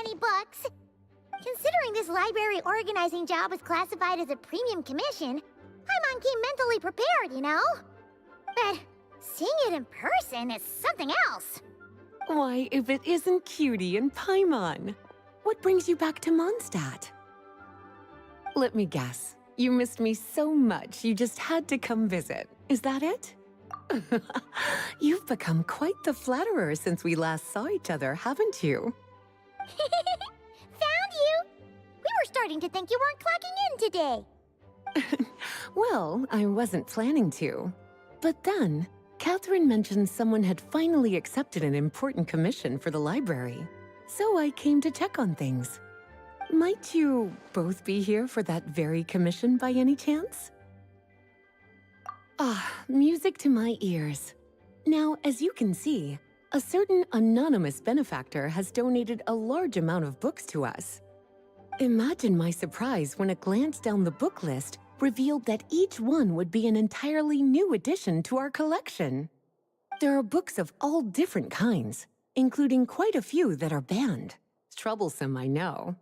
many books. Considering this library organizing job was classified as a premium commission, Paimon came mentally prepared, you know? But seeing it in person is something else. Why, if it isn't Cutie and Paimon? What brings you back to Mondstadt? Let me guess. You missed me so much you just had to come visit. Is that it? You've become quite the flatterer since we last saw each other, haven't you? Found you! We were starting to think you weren't clocking in today. Well, I wasn't planning to. But then, Catherine mentioned someone had finally accepted an important commission for the library. So I came to check on things. Might you both be here for that very commission by any chance? Ah, music to my ears. Now, as you can see, a certain anonymous benefactor has donated a large amount of books to us. Imagine my surprise when a glance down the book list revealed that each one would be an entirely new addition to our collection. There are books of all different kinds, including quite a few that are banned. Troublesome, I know.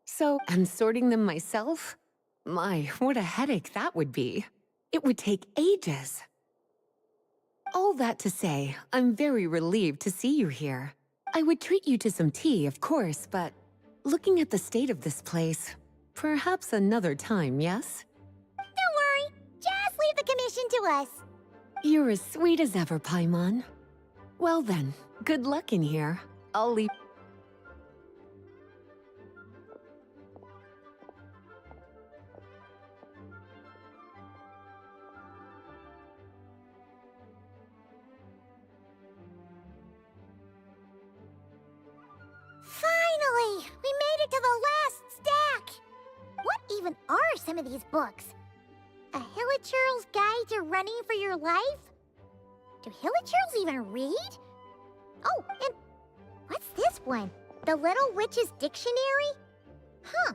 So, I'm sorting them myself? My, what a headache that would be. It would take ages. All that to say, I'm very relieved to see you here. I would treat you to some tea, of course, but looking at the state of this place, perhaps another time, yes? Don't worry, just leave the commission to us. You're as sweet as ever, Paimon. Well then, good luck in here. I'll leave. Finally! We made it to the last stack! What even are some of these books? A Hilichurl's Guide to Running for Your Life? Do Hilichurls even read? Oh, and what's this one? The Little Witch's Dictionary? Huh.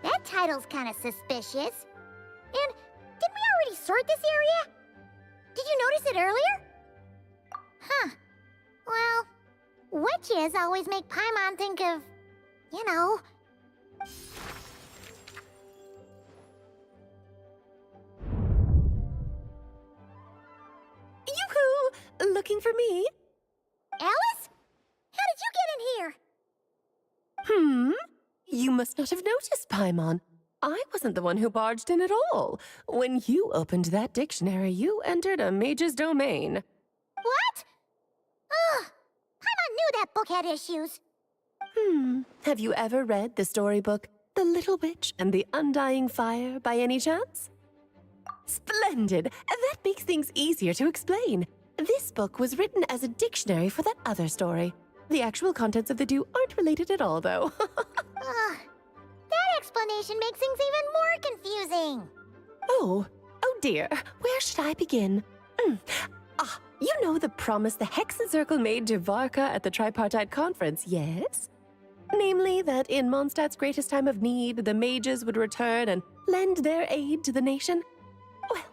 That title's kind of suspicious. And didn't we already sort this area? Did you notice it earlier? Huh. Well, witches always make Paimon think of, you know... Yoo-hoo! Looking for me? Alice? How did you get in here? You must not have noticed, Paimon. I wasn't the one who barged in at all. When you opened that dictionary, you entered a mage's domain. What? Ugh! Paimon knew that book had issues. Have you ever read the storybook, The Little Witch and the Undying Fire, by any chance? Splendid! That makes things easier to explain. This book was written as a dictionary for that other story. The actual contents of the two aren't related at all, though. Ugh. That explanation makes things even more confusing. Oh dear. Where should I begin? You know the promise the Hexen Circle made to Varka at the Tripartite Conference, yes? Namely, that in Mondstadt's greatest time of need, the mages would return and lend their aid to the nation? Well,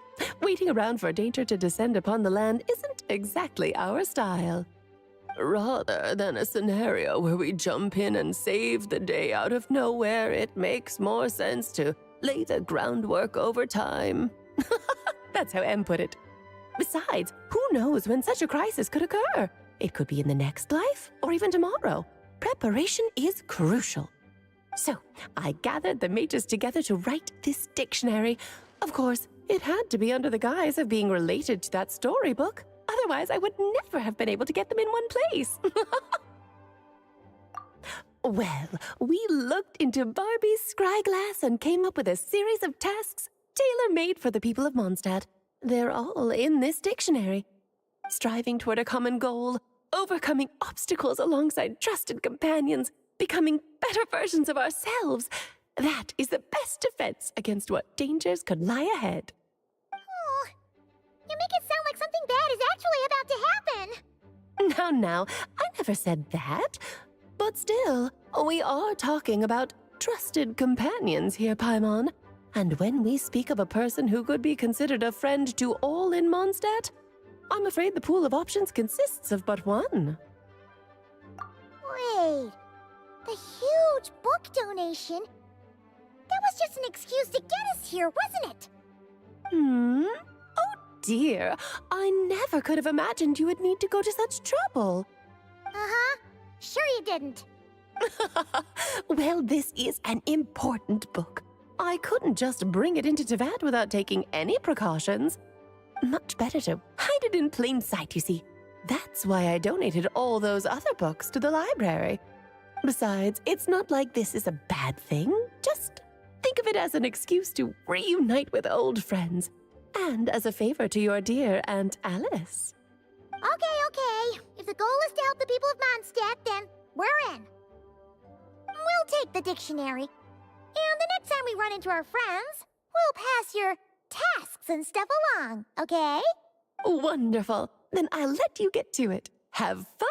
waiting around for danger to descend upon the land isn't exactly our style. Rather than a scenario where we jump in and save the day out of nowhere, it makes more sense to lay the groundwork over time. That's how M put it. Besides, who knows when such a crisis could occur? It could be in the next life, or even tomorrow. Preparation is crucial. So, I gathered the mages together to write this dictionary. Of course, it had to be under the guise of being related to that storybook. Otherwise, I would never have been able to get them in one place. Well, we looked into Barbie's scryglass and came up with a series of tasks tailor-made for the people of Mondstadt. They're all in this dictionary. Striving toward a common goal, overcoming obstacles alongside trusted companions, becoming better versions of ourselves. That is the best defense against what dangers could lie ahead. Oh, you make it sound like something bad is actually about to happen. Now, I never said that. But still, we are talking about trusted companions here, Paimon. And when we speak of a person who could be considered a friend to all in Mondstadt, I'm afraid the pool of options consists of but one. Wait, The huge book donation? That was just an excuse to get us here, wasn't it? Oh dear, I never could have imagined you would need to go to such trouble. Uh-huh. Sure you didn't. Well, this is an important book. I couldn't just bring it into Teyvat without taking any precautions. Much better to hide it in plain sight, you see. That's why I donated all those other books to the library. Besides, it's not like this is a bad thing. Just think of it as an excuse to reunite with old friends. And as a favor to your dear Aunt Alice. Okay. If the goal is to help the people of Mondstadt, then we're in. We'll take the dictionary. And the next time we run into our friends, we'll pass your tasks and stuff along, okay? Wonderful. Then I'll let you get to it. Have fun!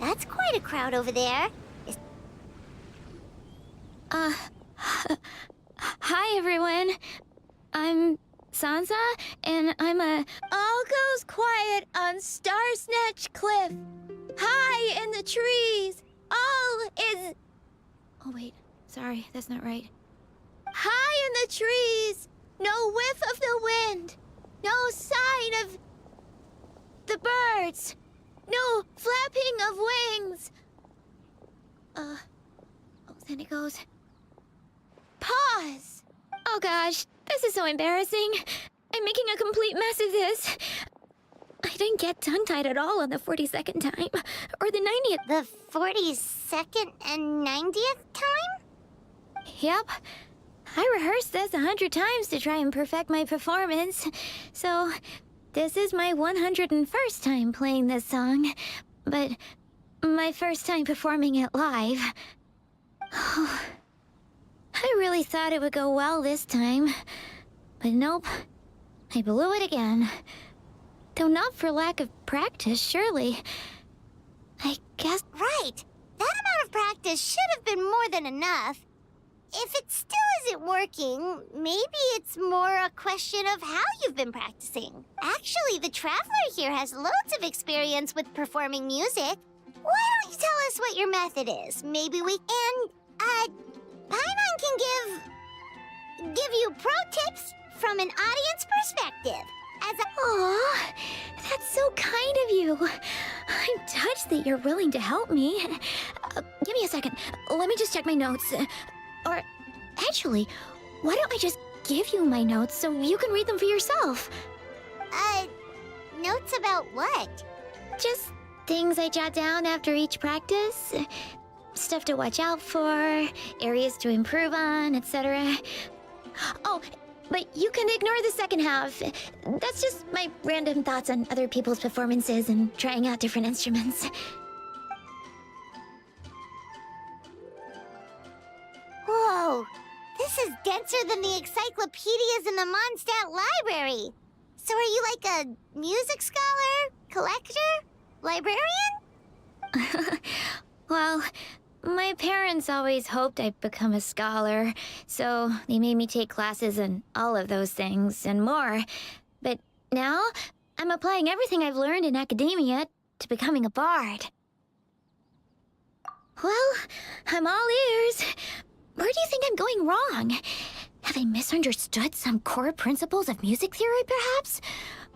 That's quite a crowd over there. Hi everyone. I'm Sansa, and I'm a... All goes quiet on Star Snatch Cliff. High in the trees. All is... Oh wait, sorry, that's not right. High in the trees. No whiff of the wind. No sign of the birds. No flapping of wings. Oh, then it goes. Pause. Oh gosh, this is so embarrassing. I'm making a complete mess of this. I didn't get tongue-tied at all on the 42nd time, or the 90th. The 42nd and 90th time? Yep. I rehearsed this 100 times to try and perfect my performance. So, this is my 101st time playing this song, but my first time performing it live. I really thought it would go well this time, but nope. I blew it again. Though not for lack of practice, surely. I guess... Right. That amount of practice should have been more than enough. If it still isn't working, maybe it's more a question of how you've been practicing. Actually, the Traveler here has loads of experience with performing music. Why don't you tell us what your method is? Maybe we can... Paimon can give you pro tips from an audience perspective. As a... Aw, that's so kind of you. I'm touched that you're willing to help me. Give me a second. Let me just check my notes. Or, actually, why don't I just give you my notes so you can read them for yourself? Notes about what? Just things I jot down after each practice. Stuff to watch out for, areas to improve on, etc. Oh, but you can ignore the second half. That's just my random thoughts on other people's performances and trying out different instruments. Whoa, this is denser than the encyclopedias in the Mondstadt library. So are you like a music scholar, collector, librarian? Well, my parents always hoped I'd become a scholar, so they made me take classes in all of those things and more. But now, I'm applying everything I've learned in academia to becoming a bard. Well, I'm all ears. Where do you think I'm going wrong? Have I misunderstood some core principles of music theory, perhaps?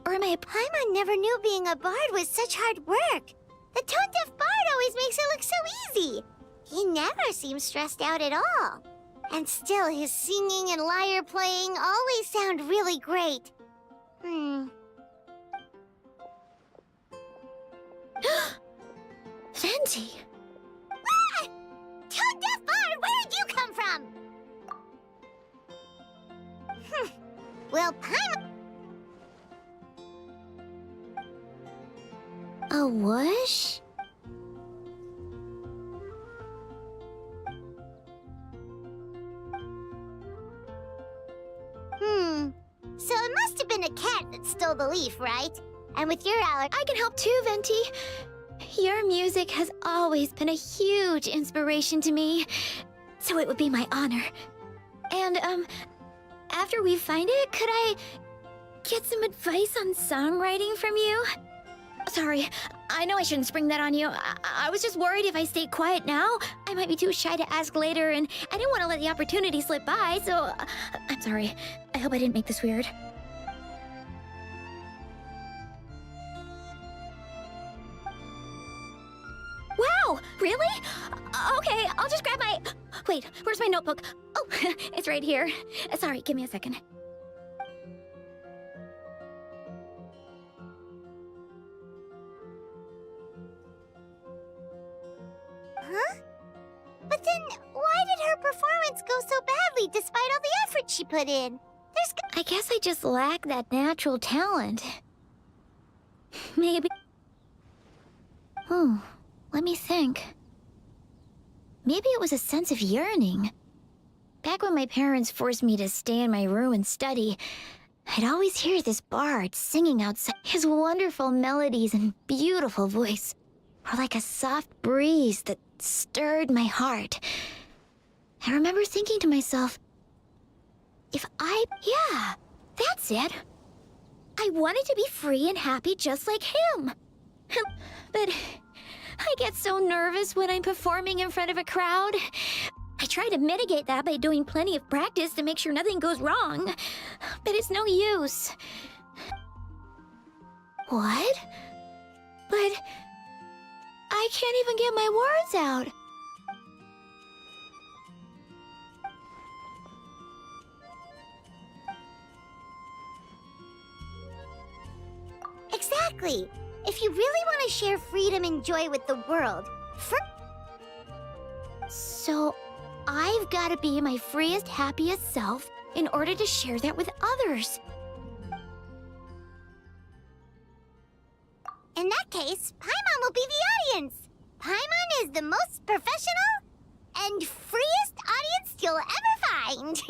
Or am I a... Paimon never knew being a bard was such hard work. The tone-deaf bard always makes it look so easy. He never seems stressed out at all. And still, his singing and lyre playing always sound really great. Venti! Ah! Tone-deaf bard, where did you come from? Well, Paimon... A whoosh? So it must have been a cat that stole the leaf, right? And with your allergy... I can help too, Venti. Your music has always been a huge inspiration to me, so it would be my honor. And, after we find it, could I get some advice on songwriting from you? Sorry, I know I shouldn't spring that on you. I was just worried if I stayed quiet now, I might be too shy to ask later, and I didn't want to let the opportunity slip by, so I'm sorry. I hope I didn't make this weird. Wow, really? Okay, I'll just grab my... Wait, where's my notebook? Oh, it's right here. Sorry, give me a second. Then why did her performance go so badly despite all the effort she put in? I guess I just lack that natural talent. Maybe... Oh, let me think. Maybe it was a sense of yearning. Back when my parents forced me to stay in my room and study, I'd always hear this bard singing outside. His wonderful melodies and beautiful voice were like a soft breeze that stirred my heart. I remember thinking to myself, yeah, that's it. I wanted to be free and happy just like him. But I get so nervous when I'm performing in front of a crowd. I try to mitigate that by doing plenty of practice to make sure nothing goes wrong. But it's no use. What? But I can't even get my words out. Exactly. If you really want to share freedom and joy with the world, So, I've got to be my freest, happiest self in order to share that with others. in that case, Paimon will be the audience. Paimon is the most professional and freest audience you'll ever find.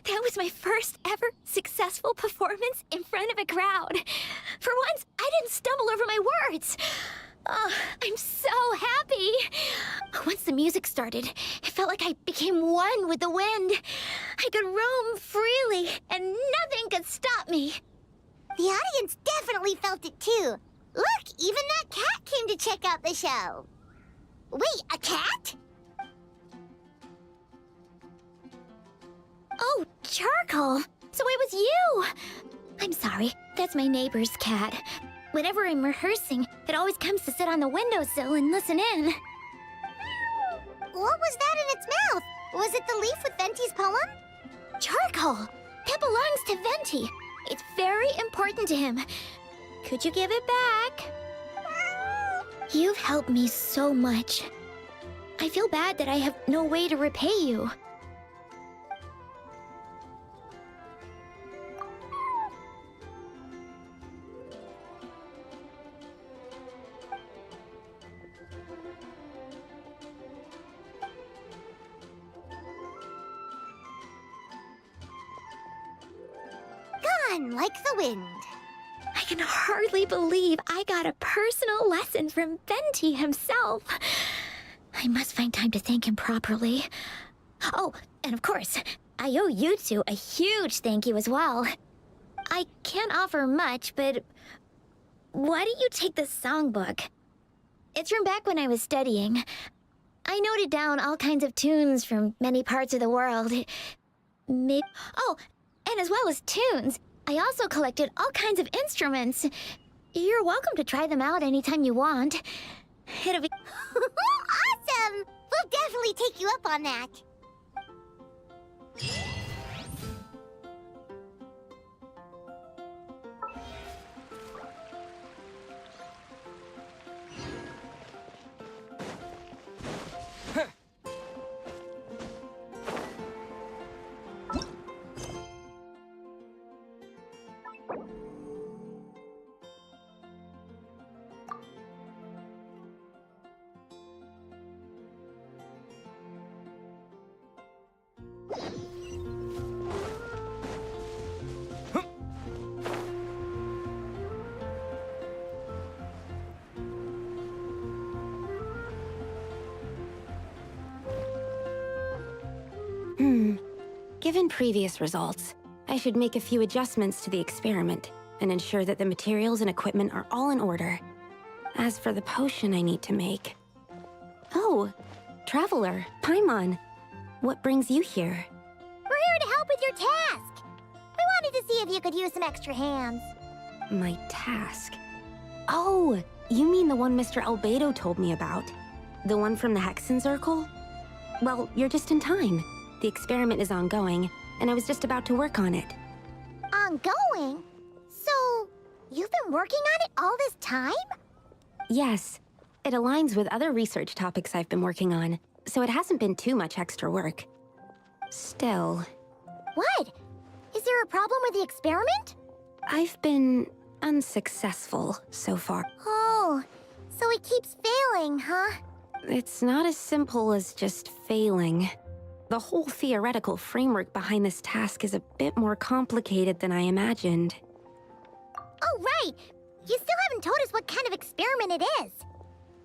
That was my first ever successful performance in front of a crowd. For once, I didn't stumble over my words. Oh, I'm so happy. Once the music started, it felt like I became one with the wind. I could roam freely, and nothing could stop me. The audience definitely felt it too. Look, even that cat came to check out the show. Wait, a cat? Oh, Charcoal! So it was you! I'm sorry, that's my neighbor's cat. Whenever I'm rehearsing, it always comes to sit on the windowsill and listen in. What was that in its mouth? Was it the leaf with Venti's poem? Charcoal! That belongs to Venti. It's very important to him. Could you give it back? You've helped me so much. I feel bad that I have no way to repay you. Gone like the wind. I can hardly believe I got a personal lesson from Venti himself. I must find time to thank him properly. Oh, and of course, I owe you two a huge thank you as well. I can't offer much, but why don't you take this songbook? It's from back when I was studying. I noted down all kinds of tunes from many parts of the world. Oh, and as well as tunes, I also collected all kinds of instruments. You're welcome to try them out anytime you want. It'll be... Awesome! We'll definitely take you up on that. Given previous results, I should make a few adjustments to the experiment and ensure that the materials and equipment are all in order. As for the potion I need to make... Oh, Traveler, Paimon, what brings you here? We're here to help with your task. We wanted to see if you could use some extra hands. My task? Oh, You mean the one Mr. Albedo told me about? The one from the Hexenzirkel? Well, you're just in time. The experiment is ongoing, and I was just about to work on it. Ongoing? So, you've been working on it all this time? Yes. It aligns with other research topics I've been working on, so it hasn't been too much extra work. Still, What? Is there a problem with the experiment? I've been unsuccessful so far. Oh, so it keeps failing, huh? It's not as simple as just failing. The whole theoretical framework behind this task is a bit more complicated than I imagined. Oh, right! You still haven't told us what kind of experiment it is.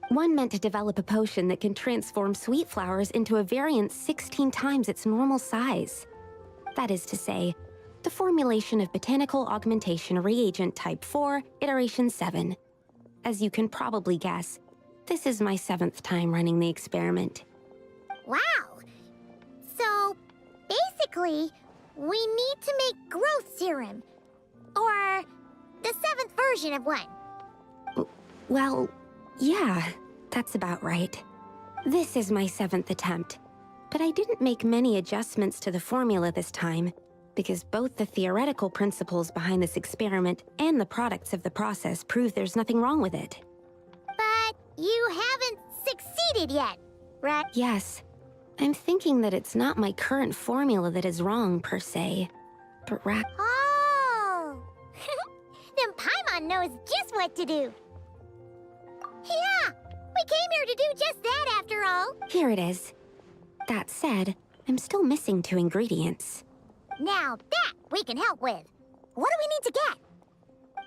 One meant to develop a potion that can transform sweet flowers into a variant 16 times its normal size. That is to say, the formulation of botanical augmentation reagent type 4, iteration 7. As you can probably guess, this is my 7th time running the experiment. Wow! So, basically, we need to make growth serum. Or the 7th version of one. Well, yeah, that's about right. This is my 7th attempt, but I didn't make many adjustments to the formula this time, because both the theoretical principles behind this experiment and the products of the process prove there's nothing wrong with it. But you haven't succeeded yet, right? Yes, I'm thinking that it's not my current formula that is wrong, per se, but Oh! Then Paimon knows just what to do. Yeah! We came here to do just that after all. Here it is. That said, I'm still missing 2 ingredients. Now that we can help with. What do we need to get?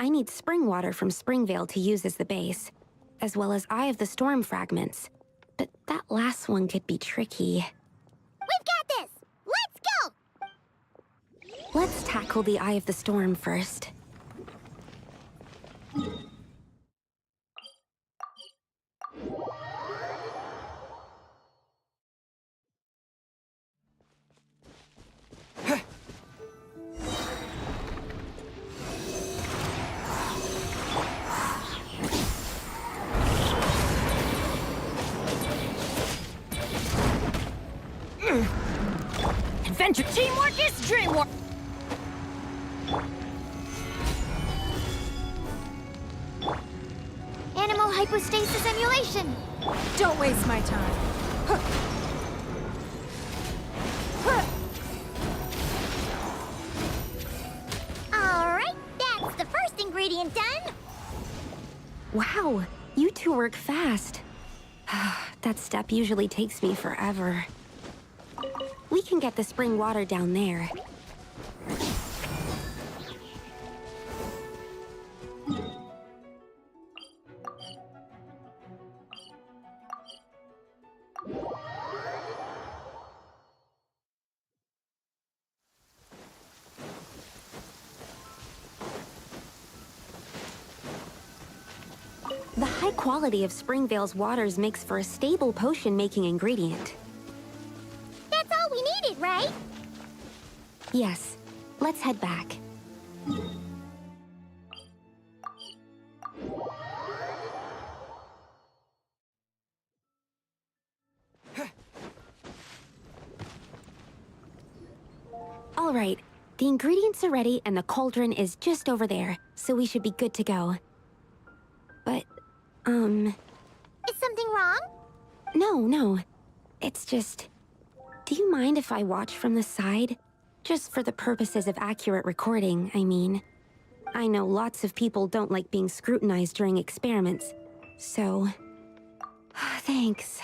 I need spring water from Springvale to use as the base, as well as Eye of the Storm fragments. But that last one could be tricky. We've got this! Let's go! Let's tackle the Eye of the Storm first. Adventure teamwork is dreamwork! Animal hypostasis emulation! Don't waste my time. Alright, that's the first ingredient done! Wow, you 2 work fast. That step usually takes me forever. We can get the spring water down there. The high quality of Springvale's waters makes for a stable potion-making ingredient. That's all we needed, right? Yes, let's head back. All right, the ingredients are ready and the cauldron is just over there, so we should be good to go. But, Is something wrong? no. It's just... Do you mind if I watch from the side? Just for the purposes of accurate recording, I mean. I know lots of people don't like being scrutinized during experiments, so... Thanks.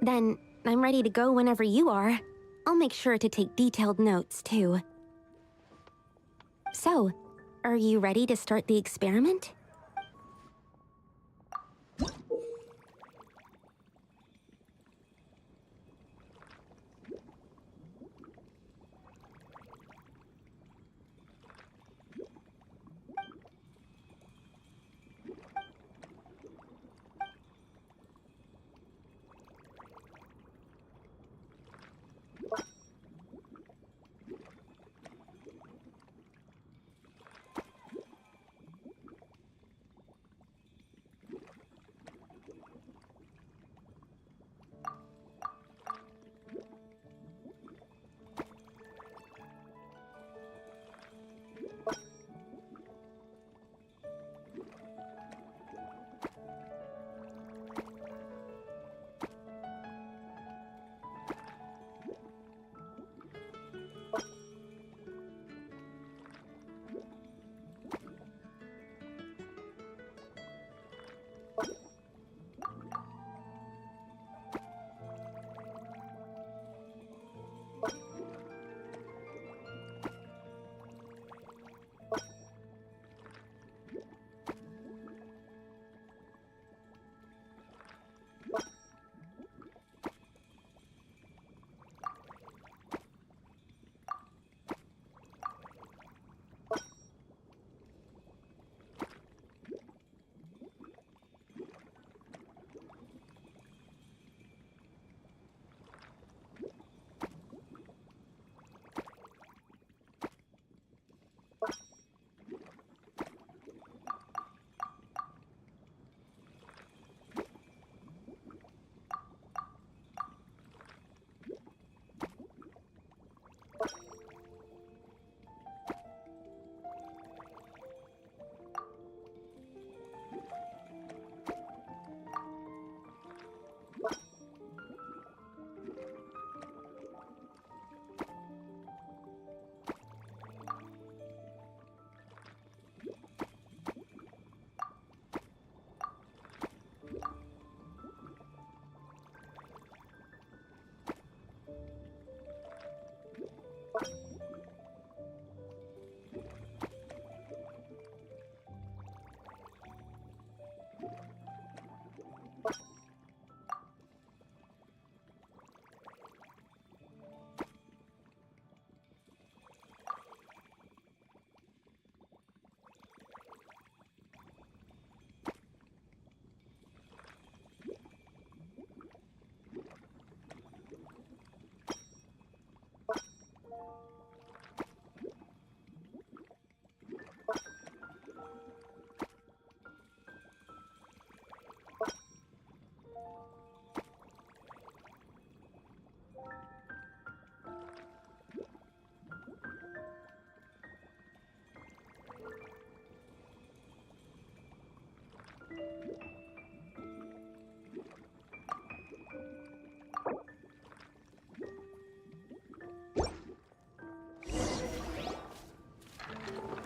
Then, I'm ready to go whenever you are. I'll make sure to take detailed notes, too. So, are you ready to start the experiment?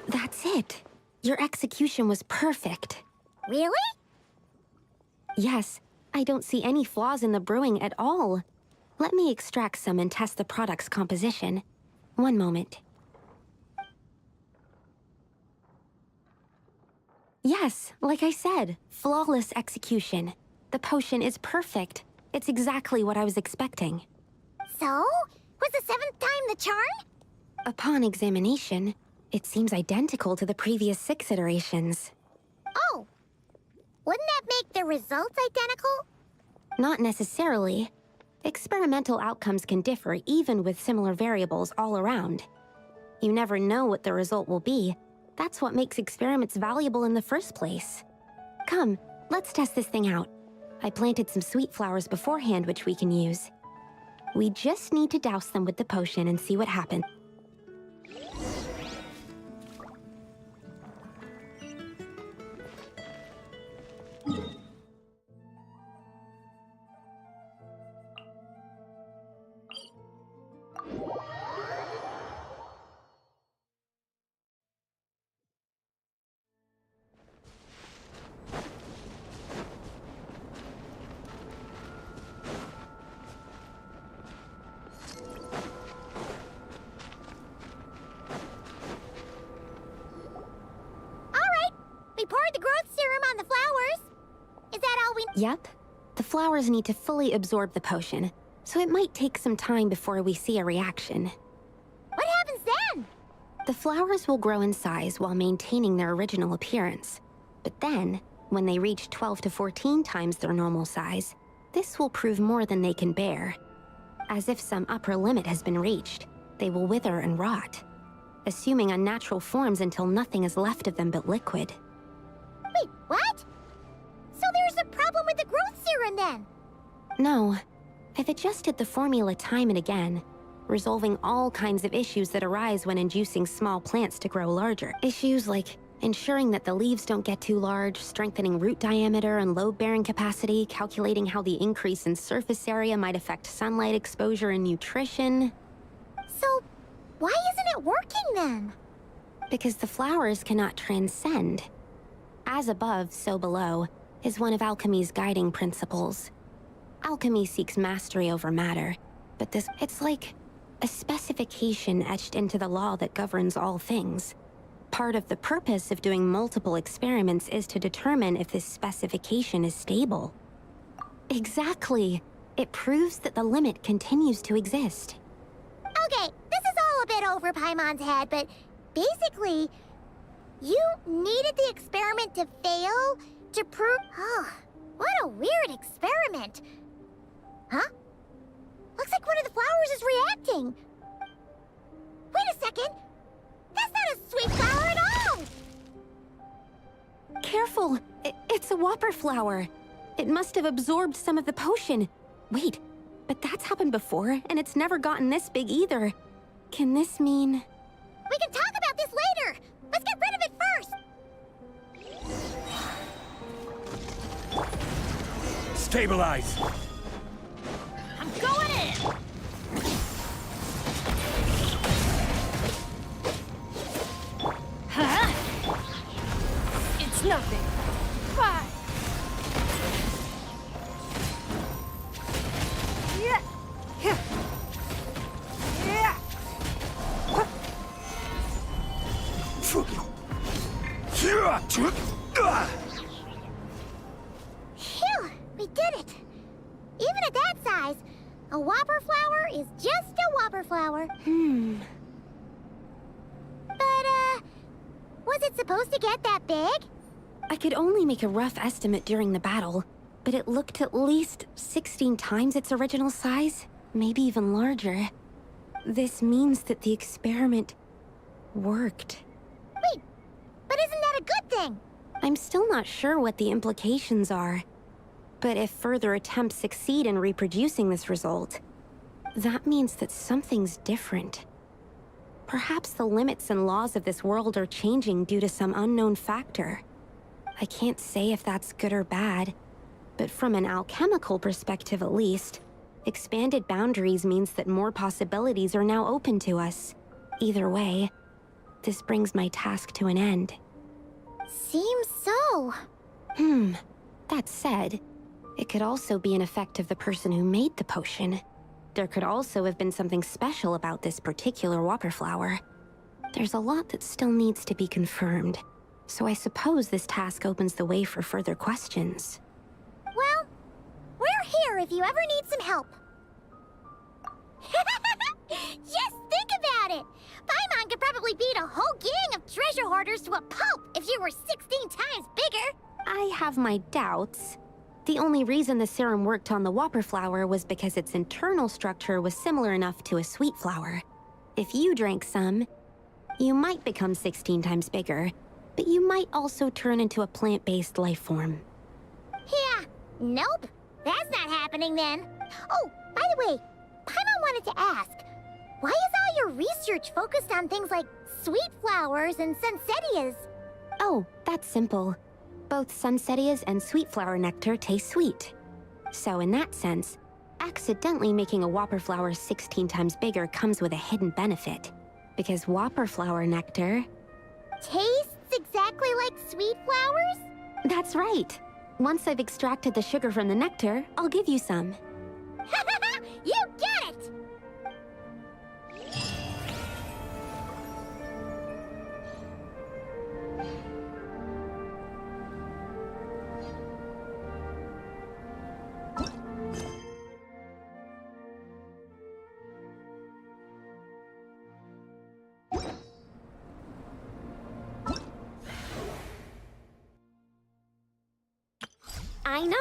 That's it. Your execution was perfect. Really? Yes, I don't see any flaws in the brewing at all. Let me extract some and test the product's composition. One moment. Yes, like I said, flawless execution. The potion is perfect. It's exactly what I was expecting. So? Was the 7th time the charm? Upon examination, it seems identical to the previous 6 iterations. Oh. Wouldn't that make the results identical? Not necessarily. Experimental outcomes can differ even with similar variables all around. You never know what the result will be. That's what makes experiments valuable in the first place. Come, let's test this thing out. I planted some sweet flowers beforehand which we can use. We just need to douse them with the potion and see what happens. We poured the growth serum on the flowers. Is that all we... Yep. The flowers need to fully absorb the potion, so it might take some time before we see a reaction. What happens then? The flowers will grow in size while maintaining their original appearance. But then, when they reach 12 to 14 times their normal size, this will prove more than they can bear. As if some upper limit has been reached, they will wither and rot, assuming unnatural forms until nothing is left of them but liquid. Wait, what? So there's a problem with the growth serum then? No. I've adjusted the formula time and again, resolving all kinds of issues that arise when inducing small plants to grow larger. Issues like ensuring that the leaves don't get too large, strengthening root diameter and load-bearing capacity, calculating how the increase in surface area might affect sunlight exposure and nutrition. So, why isn't it working then? Because the flowers cannot transcend. As above, so below, is one of alchemy's guiding principles. Alchemy seeks mastery over matter, but it's like a specification etched into the law that governs all things. Part of the purpose of doing multiple experiments is to determine if this specification is stable. Exactly. It proves that the limit continues to exist. Okay, this is all a bit over Paimon's head, but basically, you needed the experiment to fail to prove... Oh, what a weird experiment. Huh? Looks like one of the flowers is reacting. Wait a second. That's not a sweet flower at all! Careful! It's a whopper flower. It must have absorbed some of the potion. Wait, but that's happened before, and it's never gotten this big either. Can this mean... We can talk about this later! Let's get rid of it first! Stabilize! I'm going in! Huh? It's nothing. Bye! Yeah! Yeah! Yeah! Phew! We did it! Even at that size, a whopper flower is just a whopper flower. But, was it supposed to get that big? I could only make a rough estimate during the battle, but it looked at least 16 times its original size, maybe even larger. This means that the experiment worked. Wait, but isn't that a good thing? I'm still not sure what the implications are. But if further attempts succeed in reproducing this result, that means that something's different. Perhaps the limits and laws of this world are changing due to some unknown factor. I can't say if that's good or bad, but from an alchemical perspective at least, expanded boundaries means that more possibilities are now open to us. Either way, this brings my task to an end. Seems so. That said, it could also be an effect of the person who made the potion. There could also have been something special about this particular whopper flower. There's a lot that still needs to be confirmed, so I suppose this task opens the way for further questions. Well, we're here if you ever need some help. Just think about it! Paimon could probably beat a whole gang of treasure hoarders to a pulp if you were 16 times bigger! I have my doubts. The only reason the serum worked on the whopper flower was because its internal structure was similar enough to a sweet flower. If you drank some, you might become 16 times bigger, but you might also turn into a plant-based life form. Yeah, nope. That's not happening then. Oh, by the way, Paimon wanted to ask, why is all your research focused on things like sweet flowers and sunsettias? Oh, that's simple. Both sunsettias and sweet flower nectar taste sweet. So in that sense, accidentally making a whopper flower 16 times bigger comes with a hidden benefit. Because whopper flower nectar... Tastes exactly like sweet flowers? That's right. Once I've extracted the sugar from the nectar, I'll give you some. You get it! I know